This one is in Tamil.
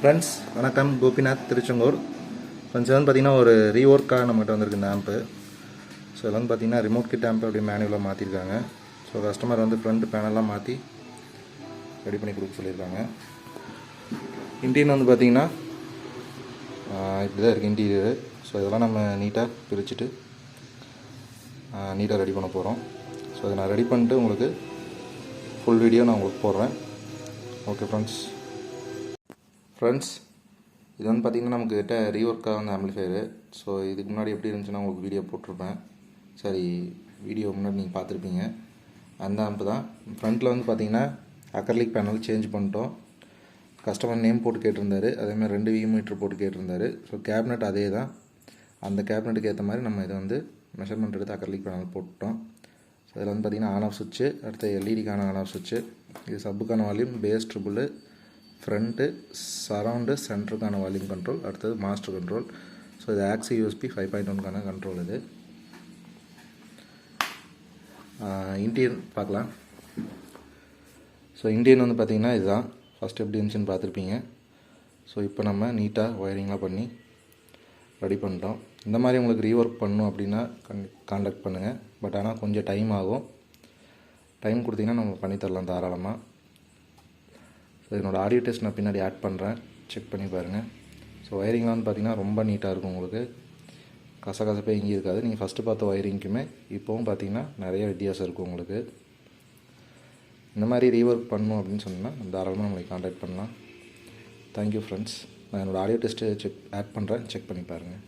ஃப்ரெண்ட்ஸ் வணக்கம். கோபிநாத், திருச்செங்கோடு. ஃப்ரெண்ட்ஸ் வந்து பார்த்திங்கன்னா ஒரு ரீஒர்க்காக நம்மகிட்ட வந்திருக்கு இந்த ஆம்பு. ஸோ இதில் வந்து பார்த்திங்கன்னா ரிமோட் கிட் ஆம்பு அப்படி மேனுவலாக மாற்றிருக்காங்க. ஸோ கஸ்டமர் வந்து ஃப்ரண்ட் பேனல்லாம் மாற்றி ரெடி பண்ணி கொடுக்க சொல்லியிருக்காங்க. இன்டீரியர் வந்து பார்த்திங்கன்னா இப்படி தான் இருக்குது இன்டீரியரு. ஸோ இதெல்லாம் நம்ம நீட்டாக பிரிச்சுட்டு நீட்டாக ரெடி பண்ண போகிறோம். ஸோ அதை நான் ரெடி பண்ணிட்டு உங்களுக்கு ஃபுல் வீடியோ நான் உங்களுக்கு போடுறேன். ஓகே ஃப்ரெண்ட்ஸ், இது வந்து பார்த்திங்கன்னா நம்மக்கிட்ட ரீஒர்க்காக வந்து ஆம்பிளிஃபையரு. ஸோ இதுக்கு முன்னாடி எப்படி இருந்துச்சுன்னா உங்களுக்கு வீடியோ போட்டிருப்பேன். சரி, வீடியோ முன்னாடி நீங்கள் பார்த்துருப்பீங்க. அந்த ஆம்பு தான். ஃப்ரண்ட்டில் வந்து பார்த்திங்கன்னா அக்ரலிக் பேனல் சேஞ்ச் பண்ணிட்டோம். கஸ்டமர் நேம் போட்டு கேட்டிருந்தாரு. அதேமாதிரி 2 மீட்டர் போட்டு கேட்டிருந்தாரு. ஸோ கேபினட் அதே தான். அந்த கேபினட்டுக்கு ஏற்ற மாதிரி நம்ம இதை வந்து மெஷர்மெண்ட் எடுத்து அக்ரலிக் பேனல் போட்டோம். ஸோ இதில் வந்து பார்த்திங்கன்னா ஆன் ஆஃப் சுவிட்சு, அடுத்து எல்இடிக்கான ஆன் ஆஃப் சுவிட்சு, இது சப்புக்கான volume, bass treble, front, surround, சென்டருக்கான வால்யூம் கண்ட்ரோல், அடுத்தது மாஸ்டர் கண்ட்ரோல். ஸோ இது ஆக்சி யூஎஸ்பி 5.1க்கான கண்ட்ரோல். இது இன்டீரியர் பார்க்கலாம். ஸோ இன்டீரியர் வந்து பார்த்திங்கன்னா இதுதான். ஃபஸ்ட்டு எப்படி இருந்துச்சுன்னு பார்த்துருப்பீங்க. ஸோ இப்போ நம்ம நீட்டாக ஒயரிங்லாம் பண்ணி ரெடி பண்ணிட்டோம். இந்த மாதிரி உங்களுக்கு ரீஒர்க் பண்ணணும் அப்படின்னா கான்டாக்ட் பண்ணுங்கள். பட் ஆனால் கொஞ்சம் டைம் ஆகும். டைம் கொடுத்தீங்கன்னா நம்ம பண்ணித்தரலாம் தாராளமாக. ஸோ என்னோடய ஆடியோ டெஸ்ட் நான் பின்னாடி ஆட் பண்ணுறேன், செக் பண்ணி பாருங்கள். ஸோ ஒயரிங்லாம் வந்து பார்த்திங்கன்னா ரொம்ப நீட்டாக இருக்கும். உங்களுக்கு கசகசப்பே எங்கேயும் இருக்காது. நீங்கள் ஃபஸ்ட்டு பார்த்த ஒயரிங்க்குமே இப்போவும் பார்த்திங்கன்னா நிறைய வித்தியாசம் இருக்கும் உங்களுக்கு. இந்த மாதிரி ரீஒர்க் பண்ணணும் அப்படின்னு சொன்னால் தாராளமாக நம்மளை கான்டாக்ட் பண்ணலாம். Thank you friends. நான் என்னோடய ஆடியோ டெஸ்ட்டு ஆட் பண்ணுறேன், செக் பண்ணி பாருங்கள்.